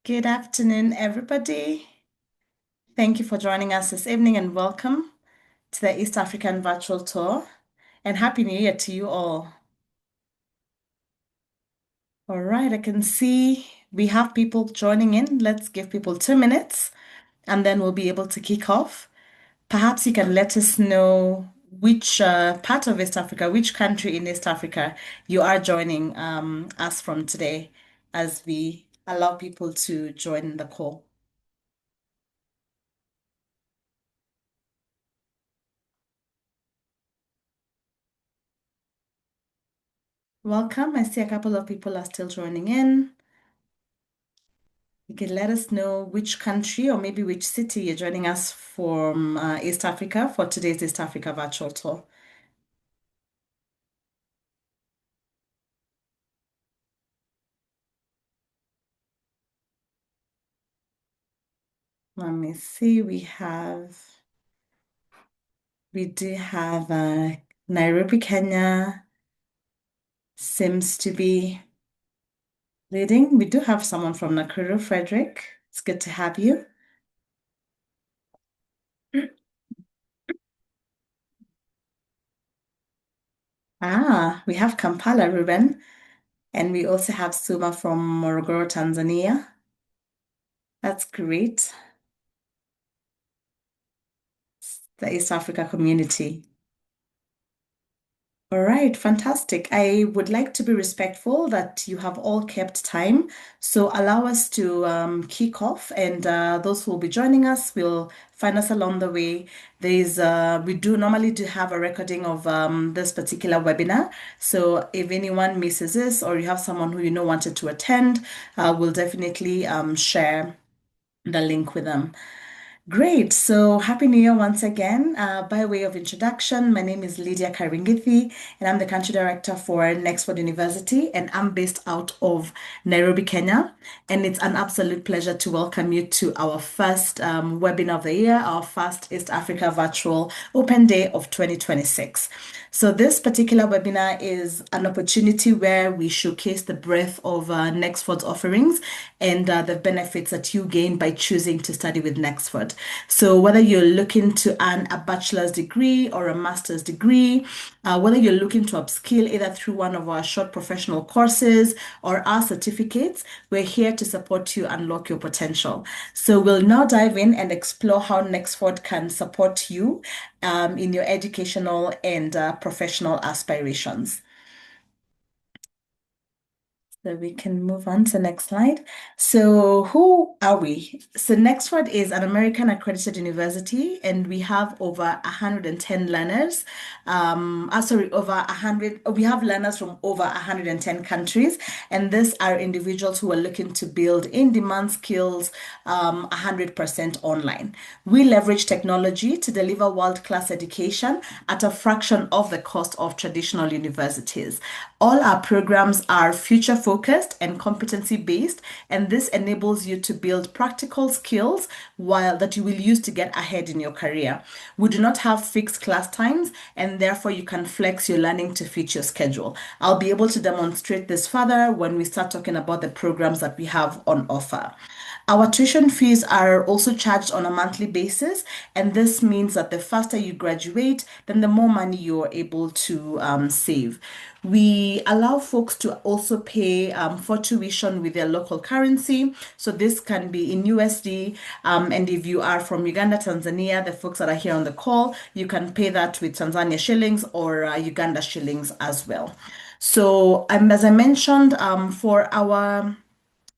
Good afternoon, everybody. Thank you for joining us this evening and welcome to the East African Virtual Tour. And Happy New Year to you all. All right, I can see we have people joining in. Let's give people 2 minutes and then we'll be able to kick off. Perhaps you can let us know which part of East Africa, which country in East Africa you are joining us from today as we allow people to join the call. Welcome. I see a couple of people are still joining in. You can let us know which country or maybe which city you're joining us from East Africa for today's East Africa virtual tour. Let me see. We do have Nairobi, Kenya seems to be leading. We do have someone from Nakuru, Frederick. It's good to have you. We have Kampala, Ruben, and we also have Suma from Morogoro, Tanzania. That's great. The East Africa community. All right, fantastic. I would like to be respectful that you have all kept time. So allow us to kick off, and those who will be joining us will find us along the way. We do normally do have a recording of this particular webinar. So if anyone misses this or you have someone who you know wanted to attend, we'll definitely share the link with them. Great. So, Happy New Year once again. By way of introduction, my name is Lydia Karingithi, and I'm the country director for Nexford University, and I'm based out of Nairobi, Kenya. And it's an absolute pleasure to welcome you to our first webinar of the year, our first East Africa Virtual Open Day of 2026. So, this particular webinar is an opportunity where we showcase the breadth of Nexford's offerings and the benefits that you gain by choosing to study with Nexford. So, whether you're looking to earn a bachelor's degree or a master's degree, whether you're looking to upskill either through one of our short professional courses or our certificates, we're here to support you unlock your potential. So, we'll now dive in and explore how Nexford can support you in your educational and professional aspirations. So we can move on to the next slide. So who are we? So Nexford is an American accredited university, and we have over 110 learners. Over 100. We have learners from over 110 countries, and these are individuals who are looking to build in-demand skills 100% online. We leverage technology to deliver world-class education at a fraction of the cost of traditional universities. All our programs are future focused and competency based, and this enables you to build practical skills while that you will use to get ahead in your career. We do not have fixed class times, and therefore you can flex your learning to fit your schedule. I'll be able to demonstrate this further when we start talking about the programs that we have on offer. Our tuition fees are also charged on a monthly basis, and this means that the faster you graduate, then the more money you're able to save. We allow folks to also pay for tuition with their local currency. So this can be in USD. And if you are from Uganda, Tanzania, the folks that are here on the call, you can pay that with Tanzania shillings or Uganda shillings as well. So as I mentioned, for our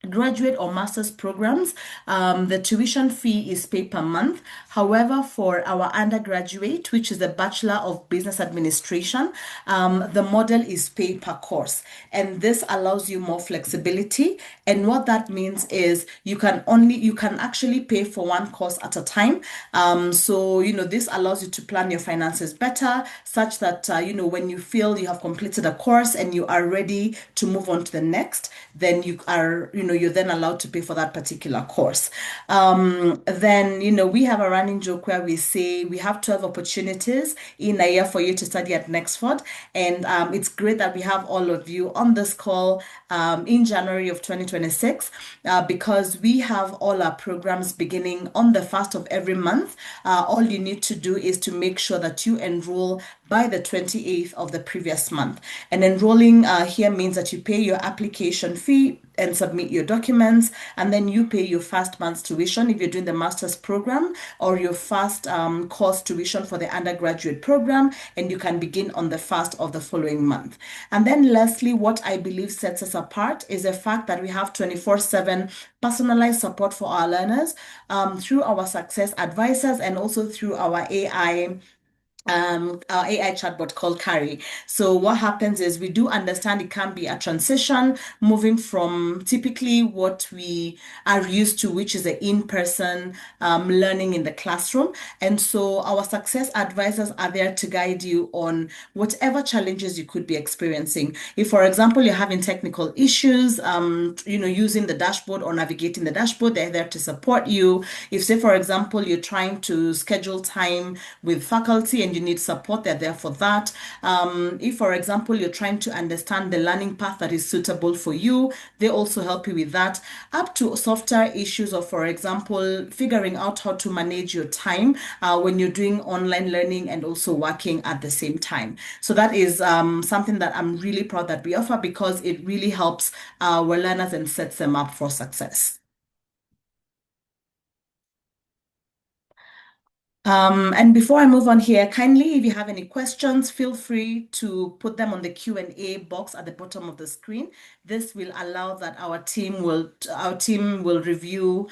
graduate or master's programs, the tuition fee is paid per month. However, for our undergraduate, which is the Bachelor of Business Administration, the model is paid per course. And this allows you more flexibility. And what that means is you can actually pay for one course at a time. This allows you to plan your finances better, such that, when you feel you have completed a course and you are ready to move on to the next, then you are, you're then allowed to pay for that particular course. Then, we have a running joke where we say we have 12 opportunities in a year for you to study at Nexford. And it's great that we have all of you on this call in January of 2026 because we have all our programs beginning on the first of every month. All you need to do is to make sure that you enroll by the 28th of the previous month. And enrolling here means that you pay your application fee and submit your documents, and then you pay your first month's tuition if you're doing the master's program, or your first course tuition for the undergraduate program, and you can begin on the first of the following month. And then lastly, what I believe sets us apart is the fact that we have 24/7 personalized support for our learners through our success advisors and also through our AI chatbot called Kari. So what happens is we do understand it can be a transition moving from typically what we are used to, which is the in-person learning in the classroom. And so our success advisors are there to guide you on whatever challenges you could be experiencing. If, for example, you're having technical issues, using the dashboard or navigating the dashboard, they're there to support you. If, say, for example, you're trying to schedule time with faculty and you need support, they're there for that. If, for example, you're trying to understand the learning path that is suitable for you, they also help you with that, up to softer issues of, for example, figuring out how to manage your time when you're doing online learning and also working at the same time. So that is something that I'm really proud that we offer because it really helps our learners and sets them up for success. And before I move on here, kindly, if you have any questions, feel free to put them on the Q&A box at the bottom of the screen. This will allow that our team will review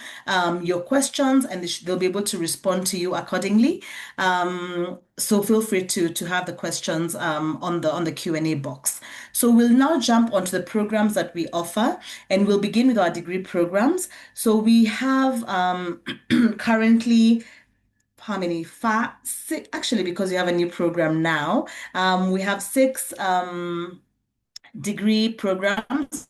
your questions and they'll be able to respond to you accordingly. So feel free to have the questions on the Q&A box. So we'll now jump onto the programs that we offer, and we'll begin with our degree programs. So we have currently how many? Five, six, actually, because we have a new program now. We have six degree programs,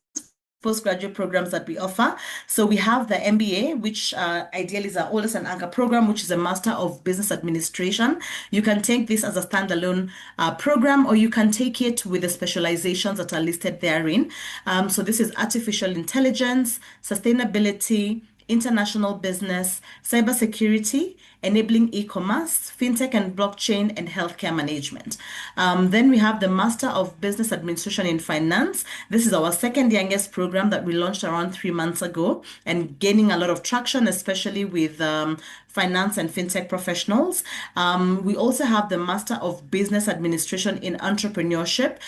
postgraduate programs that we offer. So we have the MBA, which ideally is our oldest and anchor program, which is a Master of Business Administration. You can take this as a standalone program, or you can take it with the specializations that are listed therein. So this is artificial intelligence, sustainability, international business, cybersecurity, enabling e-commerce, fintech and blockchain, and healthcare management. Then we have the Master of Business Administration in Finance. This is our second youngest program that we launched around 3 months ago and gaining a lot of traction, especially with finance and fintech professionals. We also have the Master of Business Administration in Entrepreneurship.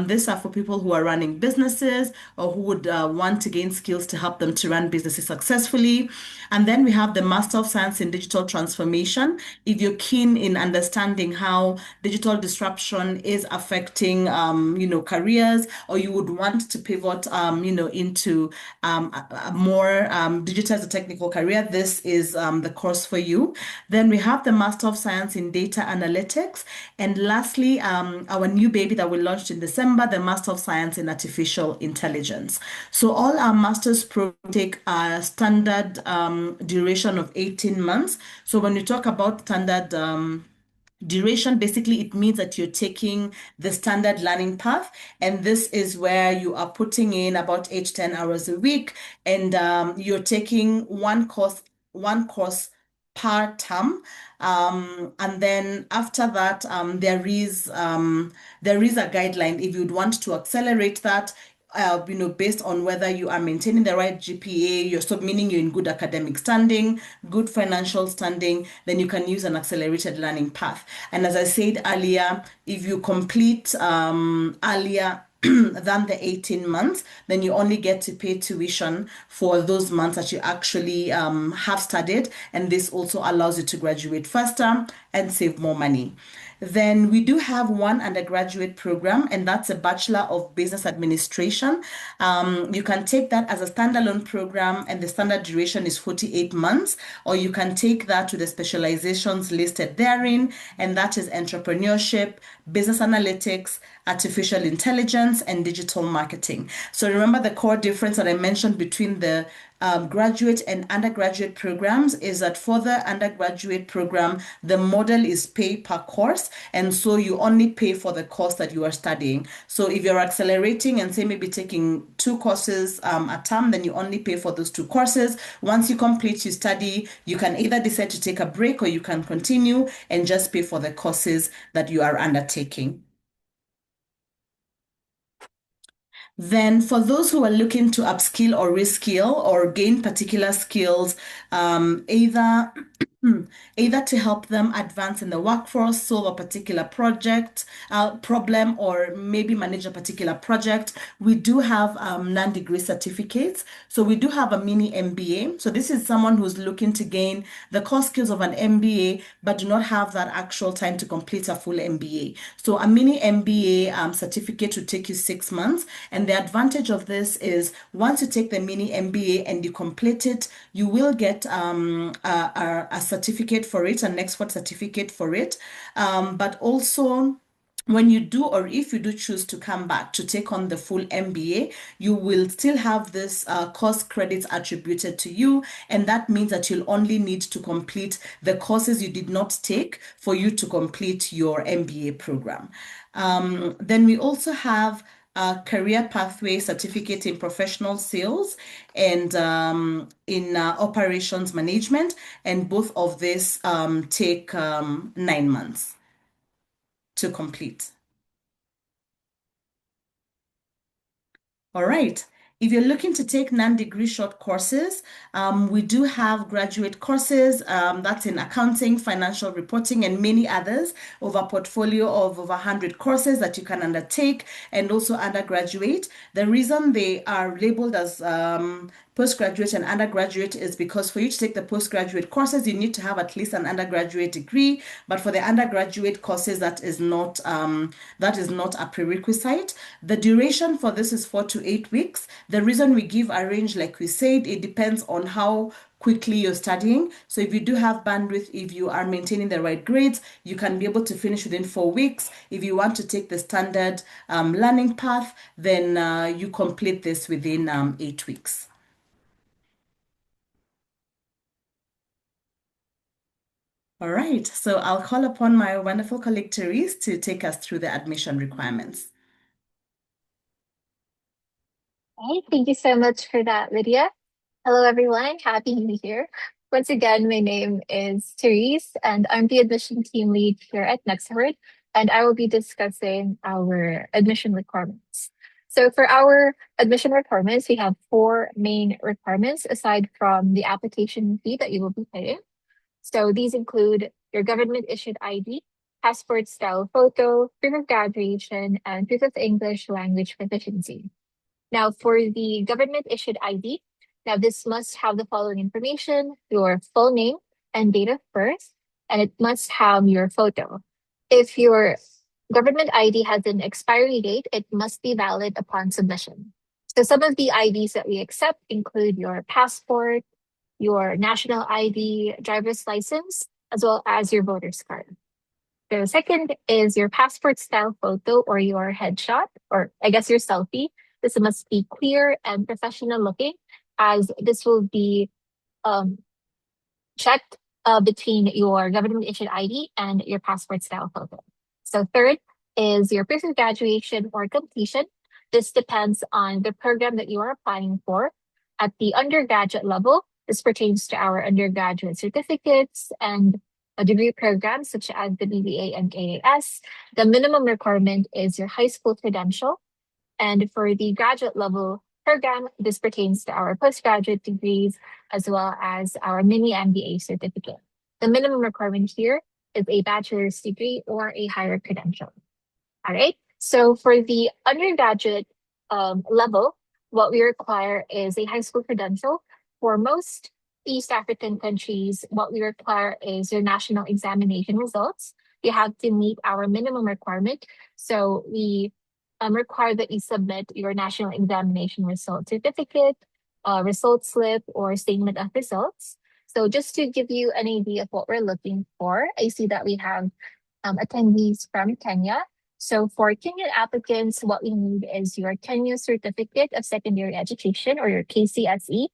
These are for people who are running businesses or who would want to gain skills to help them to run businesses successfully. And then we have the Master of Science in Digital Transformation. If you're keen in understanding how digital disruption is affecting, careers, or you would want to pivot, into a more digitized technical career, this is the course for you. Then we have the Master of Science in Data Analytics. And lastly, our new baby that we launched in December, the Master of Science in Artificial Intelligence. So all our master's programs take a standard duration of 18 months. So when we talk about standard duration, basically it means that you're taking the standard learning path, and this is where you are putting in about 8 to 10 hours a week, and you're taking one course per term. And then after that, there is a guideline if you'd want to accelerate that. Based on whether you are maintaining the right GPA, meaning you're in good academic standing, good financial standing, then you can use an accelerated learning path. And as I said earlier, if you complete earlier than the 18 months, then you only get to pay tuition for those months that you actually have studied. And this also allows you to graduate faster and save more money. Then we do have one undergraduate program, and that's a Bachelor of Business Administration. You can take that as a standalone program, and the standard duration is 48 months, or you can take that with the specializations listed therein, and that is entrepreneurship, business analytics, artificial intelligence, and digital marketing. So remember the core difference that I mentioned between the graduate and undergraduate programs is that for the undergraduate program, the model is pay per course. And so you only pay for the course that you are studying. So if you're accelerating and say maybe taking two courses a term, then you only pay for those two courses. Once you complete your study, you can either decide to take a break or you can continue and just pay for the courses that you are undertaking. Then, for those who are looking to upskill or reskill or gain particular skills, either either to help them advance in the workforce, solve a particular project, problem, or maybe manage a particular project, we do have non-degree certificates. So we do have a mini MBA. So this is someone who's looking to gain the core skills of an MBA, but do not have that actual time to complete a full MBA. So a mini MBA certificate will take you 6 months. And the advantage of this is once you take the mini MBA and you complete it, you will get a certificate for it, a Nexford certificate for it. But also, when you do, or if you do choose to come back to take on the full MBA, you will still have this course credits attributed to you. And that means that you'll only need to complete the courses you did not take for you to complete your MBA program. Then we also have a career pathway certificate in professional sales and in operations management. And both of these take 9 months to complete. All right. If you're looking to take non-degree short courses, we do have graduate courses that's in accounting, financial reporting, and many others over a portfolio of over 100 courses that you can undertake and also undergraduate. The reason they are labeled as postgraduate and undergraduate is because for you to take the postgraduate courses, you need to have at least an undergraduate degree. But for the undergraduate courses, that is not a prerequisite. The duration for this is 4 to 8 weeks. The reason we give a range, like we said, it depends on how quickly you're studying. So if you do have bandwidth, if you are maintaining the right grades, you can be able to finish within 4 weeks. If you want to take the standard learning path, then you complete this within 8 weeks. All right, so I'll call upon my wonderful colleague Terese to take us through the admission requirements. Hi, thank you so much for that, Lydia. Hello, everyone. Happy New Year. Once again, my name is Terese, and I'm the admission team lead here at Nexford, and I will be discussing our admission requirements. So for our admission requirements, we have four main requirements aside from the application fee that you will be paying. So these include your government issued ID, passport style photo, proof of graduation, and proof of English language proficiency. Now, for the government issued ID, now this must have the following information: your full name and date of birth, and it must have your photo. If your government ID has an expiry date, it must be valid upon submission. So some of the IDs that we accept include your passport, your national ID, driver's license, as well as your voter's card. The second is your passport style photo or your headshot, or I guess your selfie. This must be clear and professional looking, as this will be um, checked between your government issued ID and your passport style photo. So third is your proof of graduation or completion. This depends on the program that you are applying for. At the undergraduate level, this pertains to our undergraduate certificates and a degree programs such as the BBA and AAS. The minimum requirement is your high school credential. And for the graduate level program, this pertains to our postgraduate degrees as well as our mini MBA certificate. The minimum requirement here is a bachelor's degree or a higher credential. All right. So for the undergraduate level, what we require is a high school credential. For most East African countries, what we require is your national examination results. you have to meet our minimum requirement. So we require that you submit your national examination result certificate, result slip, or statement of results. So just to give you an idea of what we're looking for, I see that we have attendees from Kenya. So for Kenyan applicants, what we need is your Kenya Certificate of Secondary Education, or your KCSE.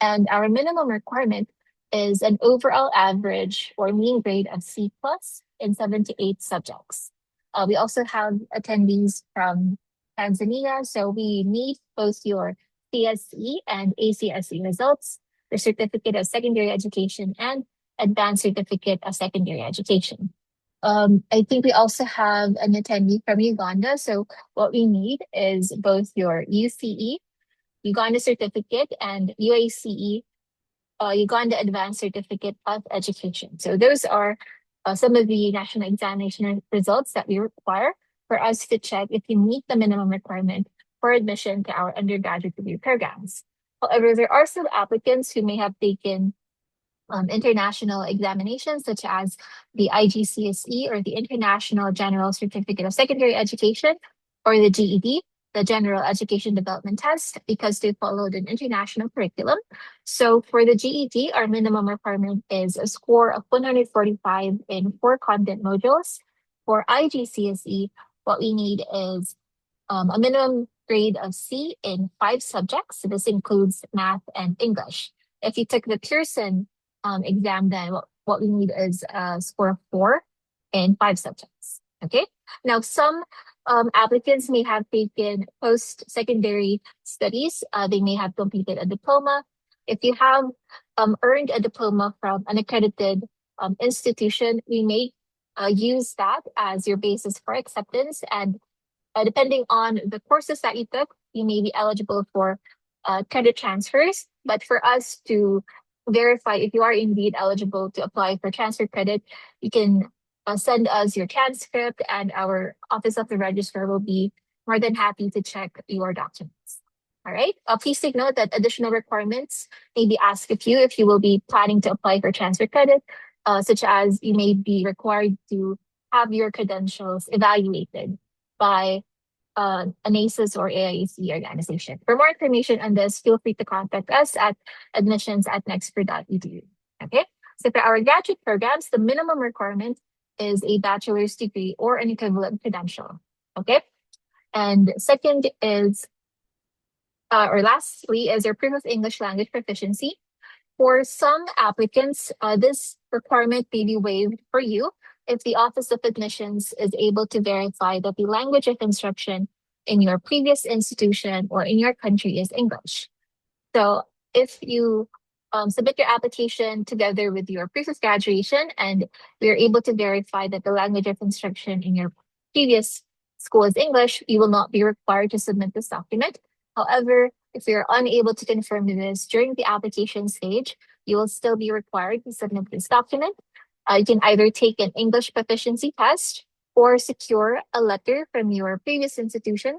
And our minimum requirement is an overall average or mean grade of C plus in 78 subjects. We also have attendees from Tanzania, so we need both your CSE and ACSE results, the Certificate of Secondary Education, and Advanced Certificate of Secondary Education. I think we also have an attendee from Uganda, so what we need is both your UCE, Uganda Certificate, and UACE, Uganda Advanced Certificate of Education. So those are some of the national examination results that we require for us to check if you meet the minimum requirement for admission to our undergraduate degree programs. However, there are some applicants who may have taken international examinations such as the IGCSE, or the International General Certificate of Secondary Education, or the GED, the General Education Development Test, because they followed an international curriculum. So for the GED, our minimum requirement is a score of 145 in 4 content modules. For IGCSE, what we need is a minimum grade of C in 5 subjects. So this includes math and English. If you took the Pearson exam, then what we need is a score of 4 in 5 subjects. Okay. Now, some applicants may have taken post-secondary studies. They may have completed a diploma. If you have earned a diploma from an accredited institution, we may use that as your basis for acceptance. And depending on the courses that you took, you may be eligible for credit transfers. But for us to verify if you are indeed eligible to apply for transfer credit, you can send us your transcript, and our Office of the Registrar will be more than happy to check your documents. All right. Please take note that additional requirements may be asked of you if you will be planning to apply for transfer credit, such as you may be required to have your credentials evaluated by an ACES or AIAC organization. For more information on this, feel free to contact us at admissions@nexford.edu. Okay. So for our graduate programs, the minimum requirement is a bachelor's degree or an equivalent credential. Okay. And second is, or lastly, is your proof of English language proficiency. For some applicants, this requirement may be waived for you if the Office of Admissions is able to verify that the language of instruction in your previous institution or in your country is English. So if you submit your application together with your proof of graduation and we are able to verify that the language of instruction in your previous school is English, you will not be required to submit this document. However, if you're unable to confirm this during the application stage, you will still be required to submit this document. You can either take an English proficiency test or secure a letter from your previous institution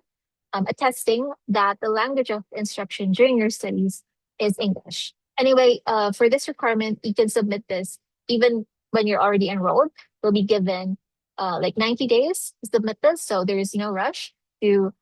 attesting that the language of instruction during your studies is English. Anyway, for this requirement, you can submit this even when you're already enrolled. You'll be given like 90 days to submit this, so there is no rush to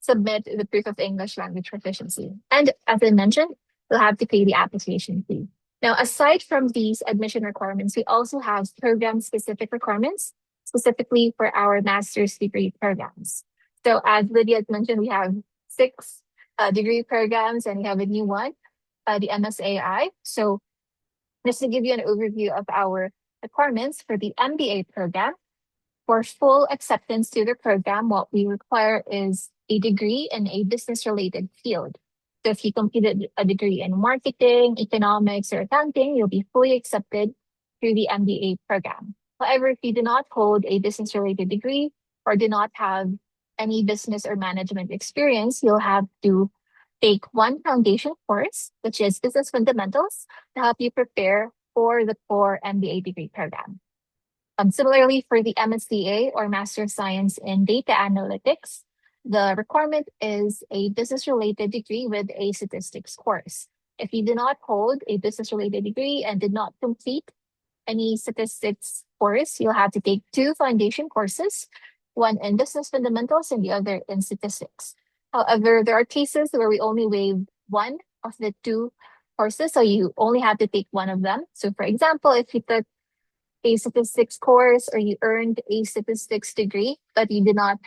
submit the proof of English language proficiency. And as I mentioned, you'll have to pay the application fee. Now, aside from these admission requirements, we also have program-specific requirements, specifically for our master's degree programs. So as Lydia had mentioned, we have 6 degree programs, and we have a new one, the MSAI. So just to give you an overview of our requirements for the MBA program, for full acceptance to the program, what we require is a degree in a business-related field. So if you completed a degree in marketing, economics, or accounting, you'll be fully accepted through the MBA program. However, if you do not hold a business-related degree or do not have any business or management experience, you'll have to take one foundation course, which is Business Fundamentals, to help you prepare for the core MBA degree program. Similarly, for the MSCA or Master of Science in Data Analytics, the requirement is a business-related degree with a statistics course. If you do not hold a business-related degree and did not complete any statistics course, you'll have to take two foundation courses, one in business fundamentals and the other in statistics. However, there are cases where we only waive one of the two courses, so you only have to take one of them. So, for example, if you took a statistics course or you earned a statistics degree, but you did not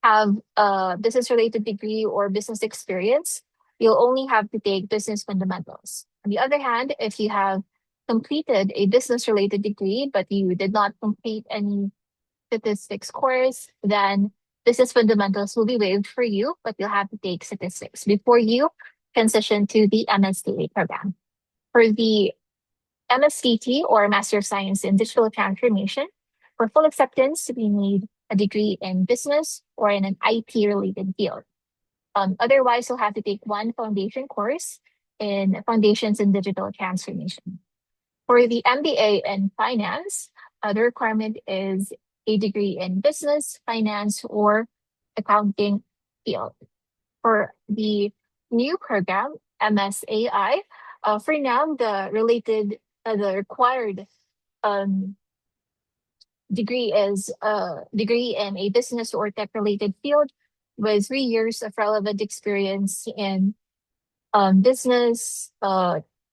have a business related degree or business experience, you'll only have to take business fundamentals. On the other hand, if you have completed a business related degree, but you did not complete any statistics course, then business fundamentals will be waived for you, but you'll have to take statistics before you transition to the MSDA program. For the MSCT, or Master of Science in Digital Transformation, for full acceptance, we need a degree in business or in an IT related field. Otherwise, you'll have to take one foundation course in Foundations in Digital Transformation. For the MBA in Finance, the requirement is a degree in business, finance, or accounting field. For the new program, MSAI, for now, the required degree is a degree in a business or tech related field with 3 years of relevant experience in business,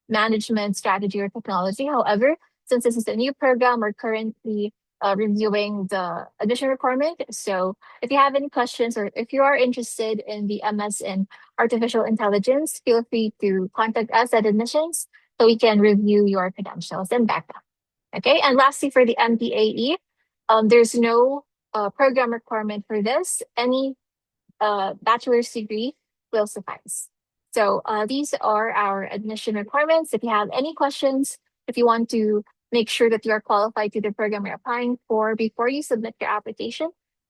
management, strategy, or technology. However, since this is a new program, we're currently reviewing the admission requirement. So if you have any questions or if you are interested in the MS in artificial intelligence, feel free to contact us at admissions so we can review your credentials and background. Okay, and lastly, for the MBAE, there's no program requirement for this. Any bachelor's degree will suffice. So these are our admission requirements. If you have any questions, if you want to make sure that you are qualified to the program you're applying for before you submit your application,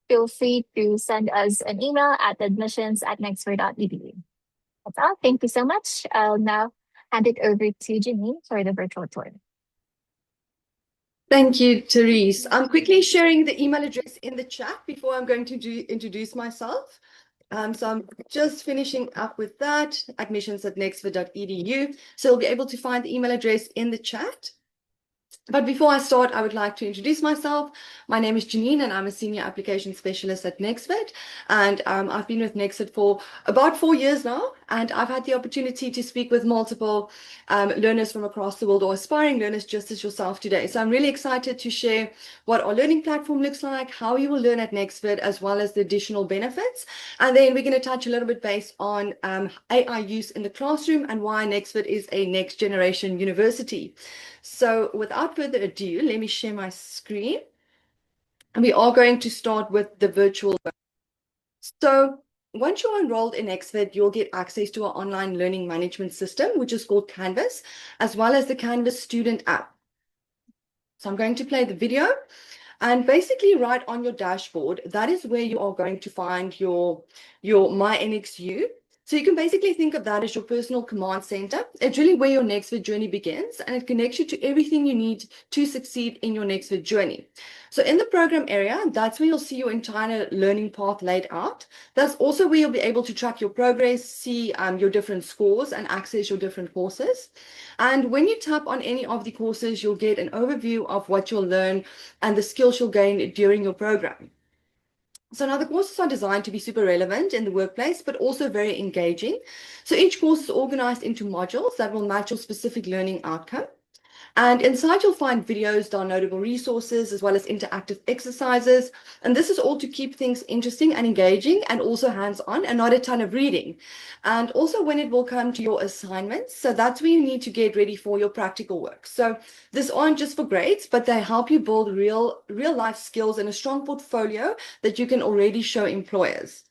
feel free to send us an email at admissions@nexford.edu. That's all. Thank you so much. I'll now hand it over to Jeanine for the virtual tour. Thank you, Terese. I'm quickly sharing the email address in the chat before I'm going to introduce myself. So I'm just finishing up with that, admissions@nexford.edu. So you'll be able to find the email address in the chat. But before I start, I would like to introduce myself. My name is Jeanine, and I'm a Senior Application Specialist at Nexford. And I've been with Nexford for about 4 years now, and I've had the opportunity to speak with multiple learners from across the world, or aspiring learners just as yourself today. So I'm really excited to share what our learning platform looks like, how you will learn at Nexford, as well as the additional benefits. And then we're going to touch a little bit based on AI use in the classroom and why Nexford is a next generation university. So without further ado, let me share my screen. And we are going to start with the virtual. So once you're enrolled in Nexford, you'll get access to our online learning management system, which is called Canvas, as well as the Canvas student app. So I'm going to play the video. And basically right on your dashboard, that is where you are going to find your My NXU. So you can basically think of that as your personal command center. It's really where your Nexford journey begins, and it connects you to everything you need to succeed in your Nexford journey. So in the program area, that's where you'll see your entire learning path laid out. That's also where you'll be able to track your progress, see your different scores, and access your different courses. And when you tap on any of the courses, you'll get an overview of what you'll learn and the skills you'll gain during your program. So now the courses are designed to be super relevant in the workplace, but also very engaging. So each course is organized into modules that will match your specific learning outcome. And inside you'll find videos, downloadable resources, as well as interactive exercises. And this is all to keep things interesting and engaging, and also hands-on, and not a ton of reading. And also when it will come to your assignments, so that's where you need to get ready for your practical work. So this aren't just for grades, but they help you build real life skills and a strong portfolio that you can already show employers.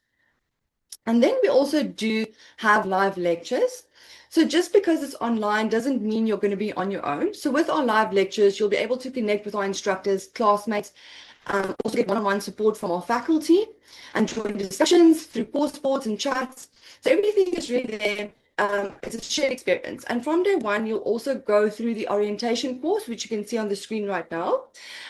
And then we also do have live lectures. So just because it's online doesn't mean you're going to be on your own. So with our live lectures, you'll be able to connect with our instructors, classmates, also get one-on-one support from our faculty, and join discussions through course boards and chats. So everything is really there. It's a shared experience. And from day one, you'll also go through the orientation course, which you can see on the screen right now.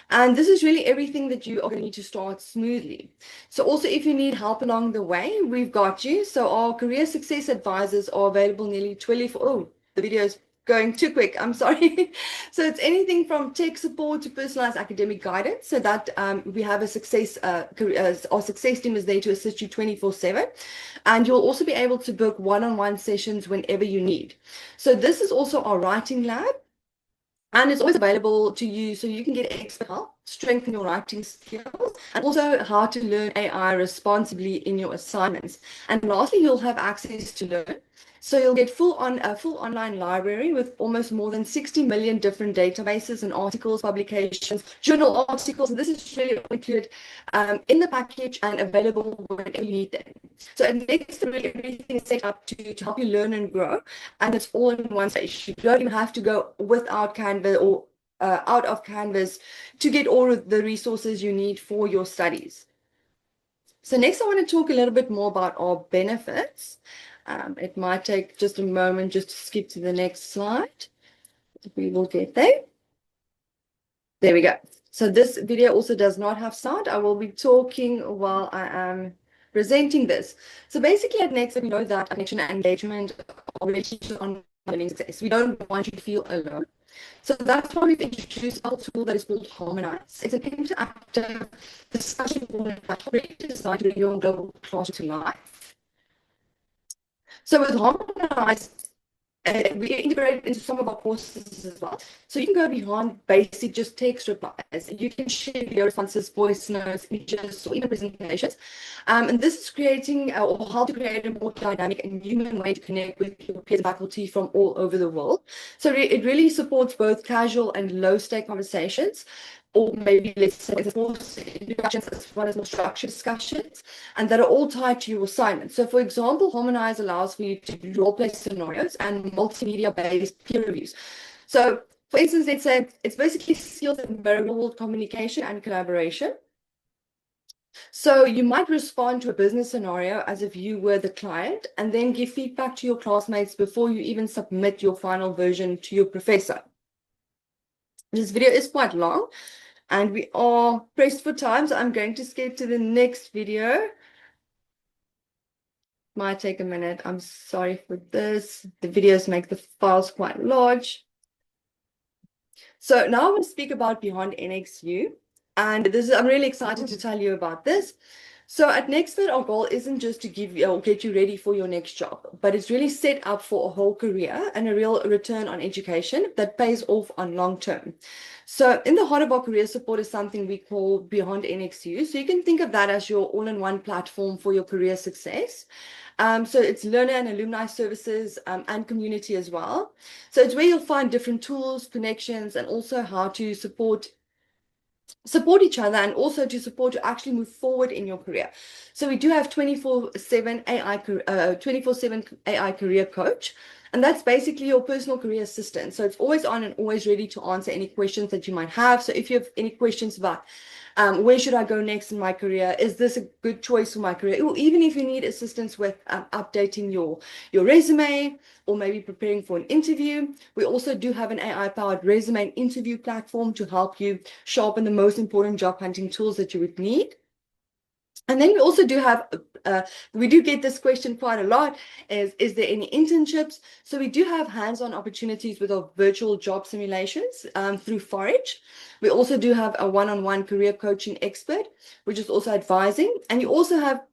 And this is really everything that you are going to need to start smoothly. So also, if you need help along the way, we've got you. So our career success advisors are available nearly 24. Oh, the video is going too quick. I'm sorry. So it's anything from tech support to personalized academic guidance. So that we have a our success team is there to assist you 24/7. And you'll also be able to book one-on-one sessions whenever you need. So this is also our writing lab. And it's always available to you so you can get expert help, strengthen your writing skills, and also how to learn AI responsibly in your assignments. And lastly, you'll have access to Learn. So you'll get a full online library with almost more than 60 million different databases and articles, publications, journal articles. And this is really included in the package and available whenever you need them. So it makes really everything is set up to help you learn and grow. And it's all in one place. You don't even have to go without Canvas or out of Canvas to get all of the resources you need for your studies. So next I want to talk a little bit more about our benefits. It might take just a moment just to skip to the next slide. We will get there. There we go. So this video also does not have sound. I will be talking while I am presenting this. So basically at Nexford, we know that connection and engagement are really key to online learning success. We don't want you to feel alone. So that's why we've introduced a tool that is called Harmonize. It's an interactive discussion board that really designed to bring your global classroom to life. So with Harmonize, we integrate it into some of our courses as well. So you can go beyond basic just text replies. You can share video responses, voice notes, images, or even presentations. And this is creating or how to create a more dynamic and human way to connect with your peers and faculty from all over the world. So it really supports both casual and low-stake conversations, or maybe let's say it's more introductions as well as more structured discussions, and that are all tied to your assignment. So for example, Harmonize allows for you to do role-play scenarios and multimedia-based peer reviews. So for instance, let's say it's basically skills in real-world communication and collaboration. So you might respond to a business scenario as if you were the client and then give feedback to your classmates before you even submit your final version to your professor. This video is quite long, and we are pressed for time, so I'm going to skip to the next video. Might take a minute. I'm sorry for this. The videos make the files quite large. So now I want to speak about Beyond NXU. And I'm really excited to tell you about this. So at Nexford, our goal isn't just to give you or get you ready for your next job, but it's really set up for a whole career and a real return on education that pays off on long term. So in the heart of our career support is something we call Beyond NXU. So you can think of that as your all-in-one platform for your career success. So it's learner and alumni services and community as well. So it's where you'll find different tools, connections, and also how to support each other, and also to support to actually move forward in your career. So we do have 24/7 AI career coach, and that's basically your personal career assistant. So it's always on and always ready to answer any questions that you might have. So if you have any questions about where should I go next in my career? Is this a good choice for my career? Or even if you need assistance with updating your resume, or maybe preparing for an interview, we also do have an AI-powered resume and interview platform to help you sharpen the most important job hunting tools that you would need. And then we also do have, we do get this question quite a lot, is there any internships? So we do have hands-on opportunities with our virtual job simulations through Forage. We also do have a one-on-one career coaching expert, which is also advising. And you also have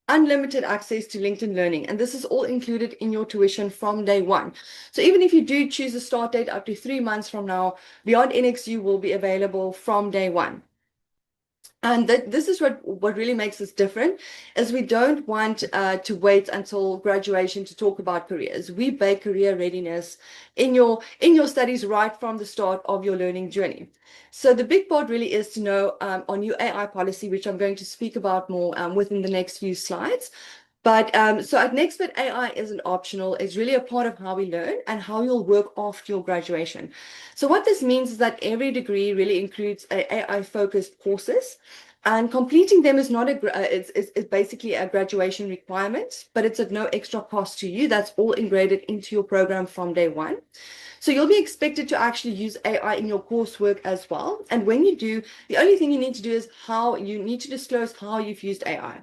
unlimited access to LinkedIn Learning, and this is all included in your tuition from day one. So even if you do choose a start date up to 3 months from now, Beyond NXU will be available from day one. And this is what really makes us different, is we don't want to wait until graduation to talk about careers. We bake career readiness in your studies right from the start of your learning journey. So the big part really is to know our new AI policy, which I'm going to speak about more within the next few slides. But so at Nexford, AI isn't optional. It's really a part of how we learn and how you'll work after your graduation. So what this means is that every degree really includes AI-focused courses, and completing them is not it's basically a graduation requirement, but it's at no extra cost to you. That's all integrated into your program from day one. So you'll be expected to actually use AI in your coursework as well. And when you do, the only thing you need to do is you need to disclose how you've used AI.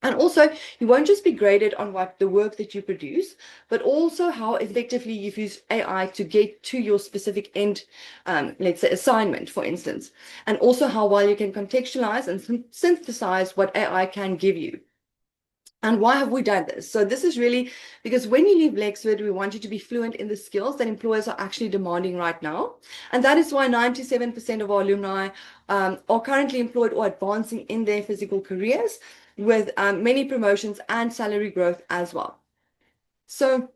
And also, you won't just be graded on what the work that you produce, but also how effectively you've used AI to get to your specific end, let's say assignment, for instance, and also how well you can contextualize and synthesize what AI can give you. And why have we done this? So this is really because when you leave Nexford, we want you to be fluent in the skills that employers are actually demanding right now. And that is why 97% of our alumni are currently employed or advancing in their physical careers with many promotions and salary growth as well. So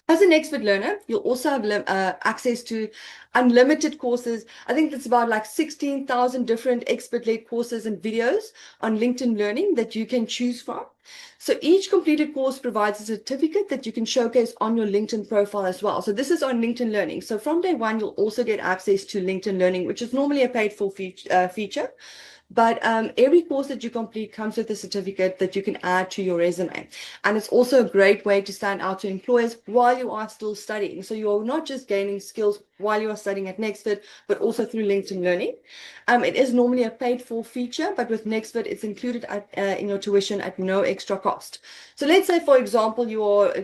as a Nexford learner, you'll also have access to unlimited courses. I think it's about like 16,000 different expert-led courses and videos on LinkedIn Learning that you can choose from. So each completed course provides a certificate that you can showcase on your LinkedIn profile as well. So this is on LinkedIn Learning. So from day one, you'll also get access to LinkedIn Learning, which is normally a paid for feature. But every course that you complete comes with a certificate that you can add to your resume. And it's also a great way to stand out to employers while you are still studying. So you're not just gaining skills while you are studying at Nexford, but also through LinkedIn Learning. It is normally a paid for feature, but with Nexford, it's included in your tuition at no extra cost. So let's say, for example, you are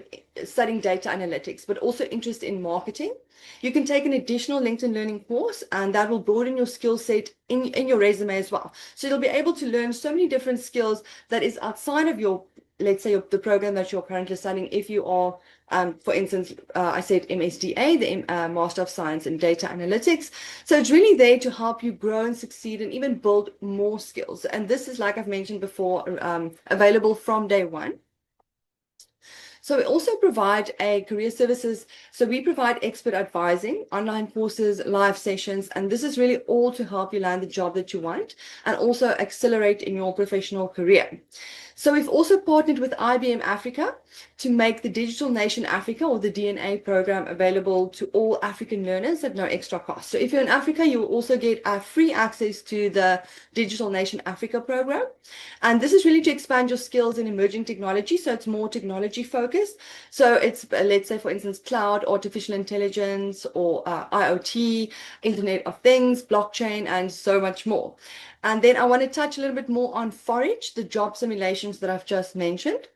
studying data analytics, but also interested in marketing. You can take an additional LinkedIn Learning course, and that will broaden your skill set in your resume as well. So you'll be able to learn so many different skills that is outside of your, let's say, the program that you're currently studying. If you are, for instance, I said MSDA, the Master of Science in Data Analytics. So it's really there to help you grow and succeed and even build more skills. And this is, like I've mentioned before, available from day one. So we also provide a career services. So we provide expert advising, online courses, live sessions, and this is really all to help you land the job that you want and also accelerate in your professional career. So we've also partnered with IBM Africa to make the Digital Nation Africa, or the DNA program, available to all African learners at no extra cost. So if you're in Africa, you will also get free access to the Digital Nation Africa program. And this is really to expand your skills in emerging technology. So it's more technology focused. So it's, let's say, for instance, cloud, artificial intelligence, or IoT, Internet of Things, blockchain, and so much more. And then I want to touch a little bit more on Forage, the job simulations that I've just mentioned.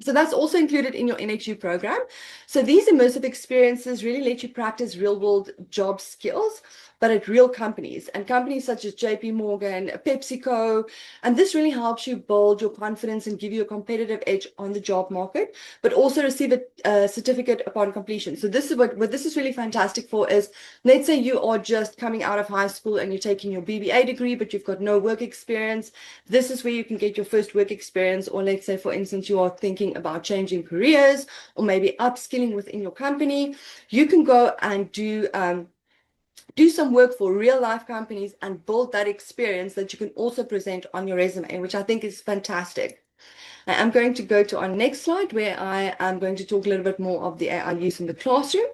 So that's also included in your NHU program. So these immersive experiences really let you practice real-world job skills, but at real companies, and companies such as JP Morgan, PepsiCo. And this really helps you build your confidence and give you a competitive edge on the job market, but also receive a certificate upon completion. So this is what this is really fantastic for is, let's say you are just coming out of high school and you're taking your BBA degree, but you've got no work experience. This is where you can get your first work experience. Or let's say, for instance, you are thinking about changing careers or maybe upskilling within your company. You can go and do some work for real life companies and build that experience that you can also present on your resume, which I think is fantastic. I'm going to go to our next slide, where I am going to talk a little bit more of the AI use in the classroom.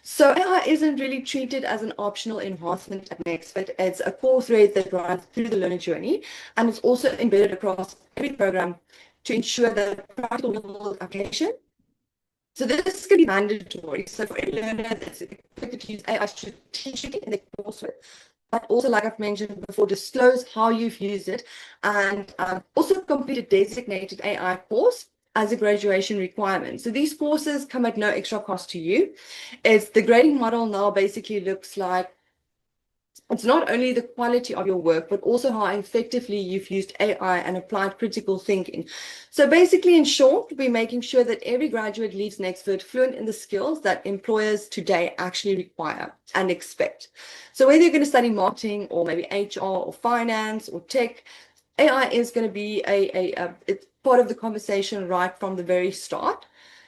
So AI isn't really treated as an optional enhancement at Nexford. It's a core thread that runs through the learner journey, and it's also embedded across every program to ensure that practical real-world application. So this can be mandatory. So for a learner that's expected to use AI strategically in the coursework, but also, like I've mentioned before, disclose how you've used it, and also complete a designated AI course as a graduation requirement. So these courses come at no extra cost to you. It's the grading model now basically looks like, it's not only the quality of your work, but also how effectively you've used AI and applied critical thinking. So basically, in short, we're making sure that every graduate leaves Nexford fluent in the skills that employers today actually require and expect. So whether you're going to study marketing or maybe HR or finance or tech, AI is going to be it's part of the conversation right from the very start.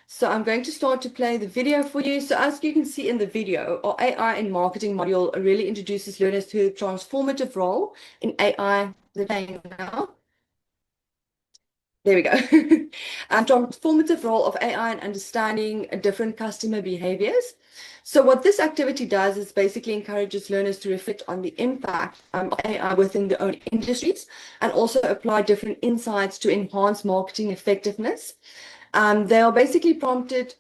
So I'm going to start to play the video for you. So as you can see in the video, our AI in marketing module really introduces learners to a transformative role in AI. They're playing now. There we go. And transformative role of AI in understanding different customer behaviors. So what this activity does is basically encourages learners to reflect on the impact of AI within their own industries and also apply different insights to enhance marketing effectiveness. They are basically prompted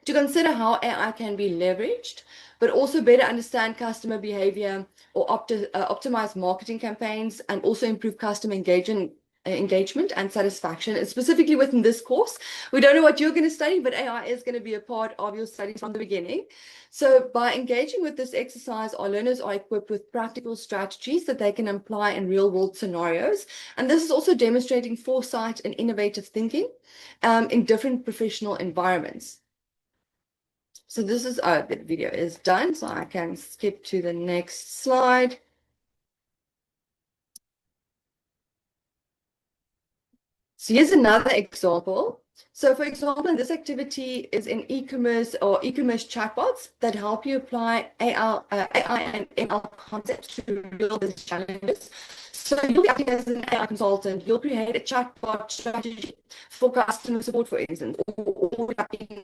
to consider how AI can be leveraged, but also better understand customer behavior or optimize marketing campaigns and also improve customer engagement engagement and satisfaction. And specifically within this course, we don't know what you're going to study, but AI is going to be a part of your studies from the beginning. So by engaging with this exercise, our learners are equipped with practical strategies that they can apply in real-world scenarios. And this is also demonstrating foresight and innovative thinking in different professional environments. So this is, the video is done, so I can skip to the next slide. So here's another example. So for example, this activity is in e-commerce or e-commerce chatbots that help you apply AI and ML concepts to real business challenges. So you'll be acting as an AI consultant. You'll create a chatbot strategy for customer support, for instance, or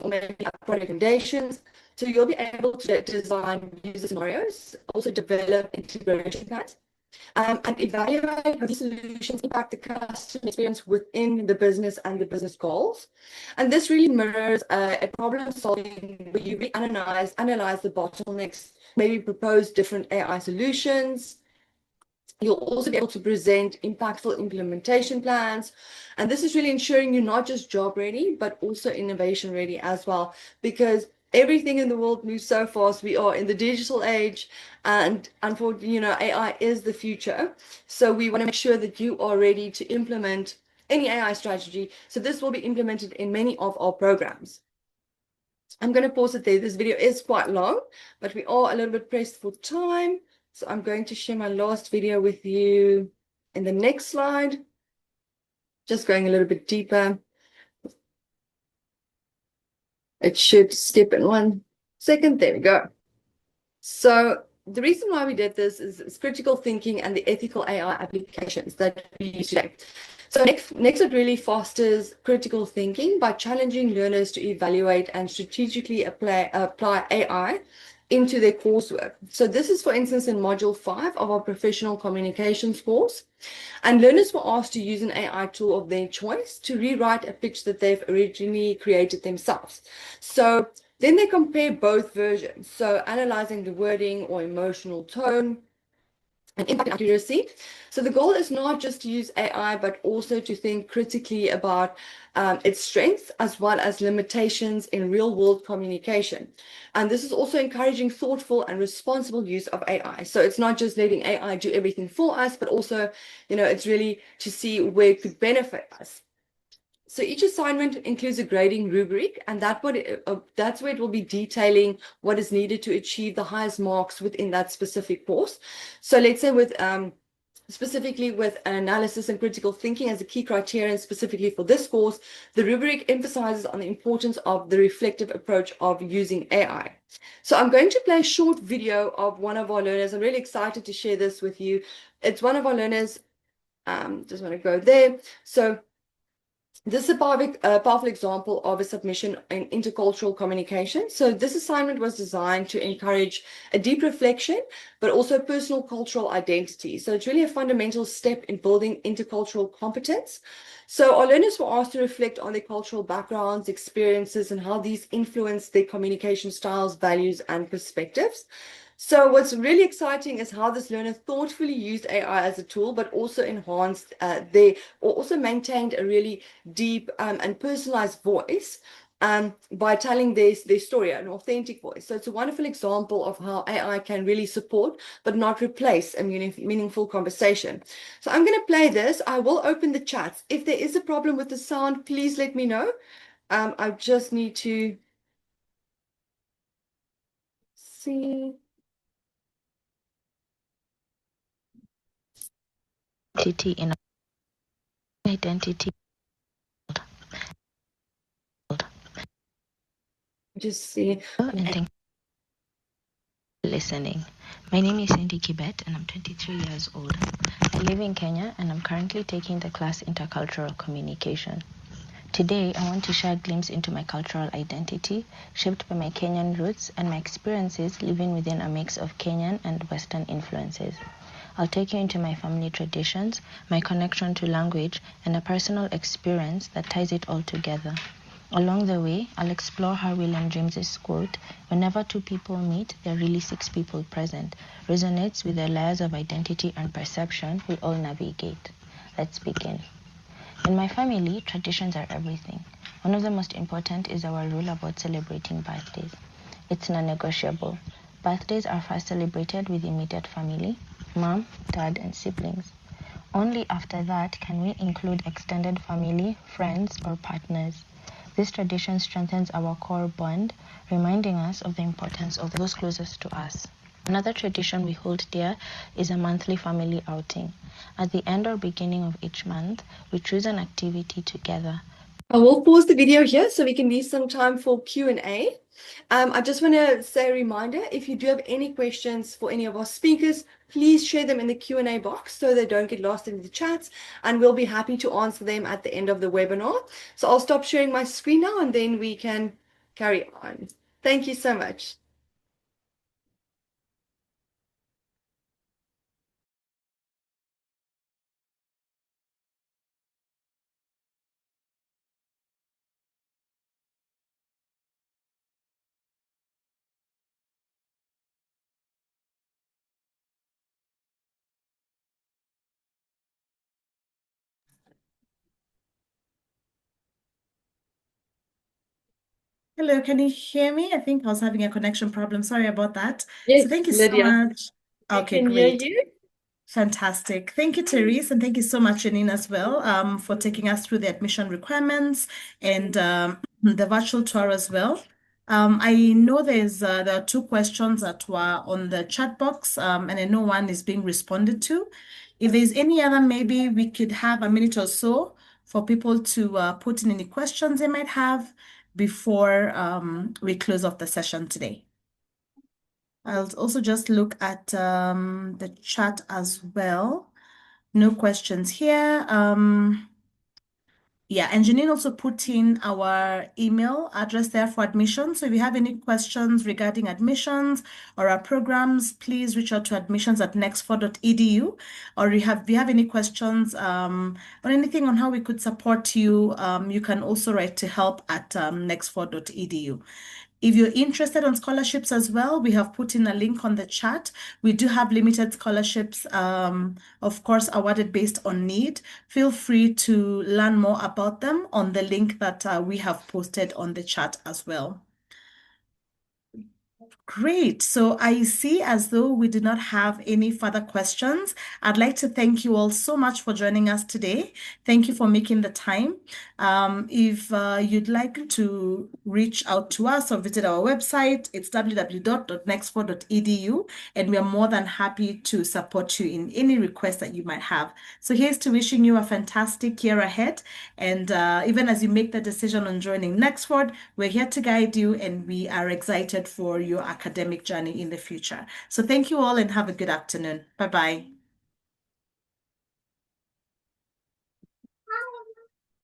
maybe product recommendations. So you'll be able to design user scenarios, also develop integration plans, and evaluate how these solutions impact the customer experience within the business and the business goals. And this really mirrors a problem solving where you analyze the bottlenecks, maybe propose different AI solutions. You'll also be able to present impactful implementation plans. And this is really ensuring you're not just job ready, but also innovation ready as well, because everything in the world moves so fast. We are in the digital age, and unfortunately, AI is the future. So we want to make sure that you are ready to implement any AI strategy. So this will be implemented in many of our programs. I'm going to pause it there. This video is quite long, but we are a little bit pressed for time. So I'm going to share my last video with you in the next slide. Just going a little bit deeper. It should skip in 1 second. There we go. So the reason why we did this is critical thinking and the ethical AI applications that we use today. So Nexford really fosters critical thinking by challenging learners to evaluate and strategically apply AI into their coursework. So this is, for instance, in Module 5 of our Professional Communications course. And learners were asked to use an AI tool of their choice to rewrite a pitch that they've originally created themselves. So then they compare both versions. So analyzing the wording or emotional tone and impact and accuracy. So the goal is not just to use AI, but also to think critically about its strengths as well as limitations in real-world communication. And this is also encouraging thoughtful and responsible use of AI. So it's not just letting AI do everything for us, but also, it's really to see where it could benefit us. So each assignment includes a grading rubric, and that's where it will be detailing what is needed to achieve the highest marks within that specific course. So let's say with specifically with analysis and critical thinking as a key criterion specifically for this course, the rubric emphasizes on the importance of the reflective approach of using AI. So I'm going to play a short video of one of our learners. I'm really excited to share this with you. It's one of our learners. Just want to go there. So this is a powerful example of a submission in intercultural communication. So this assignment was designed to encourage a deep reflection, but also personal cultural identity. So it's really a fundamental step in building intercultural competence. So our learners were asked to reflect on their cultural backgrounds, experiences, and how these influence their communication styles, values, and perspectives. So what's really exciting is how this learner thoughtfully used AI as a tool, but also enhanced also maintained a really deep and personalized voice by telling their story, an authentic voice. So it's a wonderful example of how AI can really support, but not replace a meaningful conversation. So I'm going to play this. I will open the chats. If there is a problem with the sound, please let me know. I just need to see. In identity. Just see. And thank you for listening. My name is Cindy Kibet and I'm 23 years old. I live in Kenya and I'm currently taking the class Intercultural Communication. Today, I want to share a glimpse into my cultural identity, shaped by my Kenyan roots and my experiences living within a mix of Kenyan and Western influences. I'll take you into my family traditions, my connection to language, and a personal experience that ties it all together. Along the way, I'll explore how William James's quote, "Whenever two people meet, there are really six people present," resonates with the layers of identity and perception we all navigate. Let's begin. In my family, traditions are everything. One of the most important is our rule about celebrating birthdays. It's non-negotiable. Birthdays are first celebrated with immediate family, mom, dad, and siblings. Only after that can we include extended family, friends, or partners. This tradition strengthens our core bond, reminding us of the importance of those closest to us. Another tradition we hold dear is a monthly family outing. At the end or beginning of each month, we choose an activity together. I will pause the video here so we can leave some time for Q&A. I just want to say a reminder, if you do have any questions for any of our speakers, please share them in the Q&A box so they don't get lost in the chats, and we'll be happy to answer them at the end of the webinar. So I'll stop sharing my screen now and then we can carry on. Thank you so much. Hello, can you hear me? I think I was having a connection problem. Sorry about that. So Yes, thank you so Lydia, much. we Okay, can hear great. you. Fantastic. Thank you, Terese, and thank you so much, Jeanine, as well, for taking us through the admission requirements and the virtual tour as well. I know there are two questions that were on the chat box, and I know one is being responded to. If there's any other, maybe we could have a minute or so for people to put in any questions they might have before we close off the session today. I'll also just look at the chat as well. No questions here. Yeah, and Jeanine also put in our email address there for admissions. So if you have any questions regarding admissions or our programs, please reach out to admissions@nexford.edu. Or if you have any questions or anything on how we could support you, you can also write to help@nexford.edu. If you're interested on scholarships as well, we have put in a link on the chat. We do have limited scholarships, of course, awarded based on need. Feel free to learn more about them on the link that we have posted on the chat as well. Great. So I see as though we do not have any further questions. I'd like to thank you all so much for joining us today. Thank you for making the time. If you'd like to reach out to us or visit our website, it's www.nexford.edu, and we are more than happy to support you in any request that you might have. So here's to wishing you a fantastic year ahead. And even as you make the decision on joining Nexford, we're here to guide you, and we are excited for your academic journey in the future. So thank you all and have a good afternoon. Bye-bye.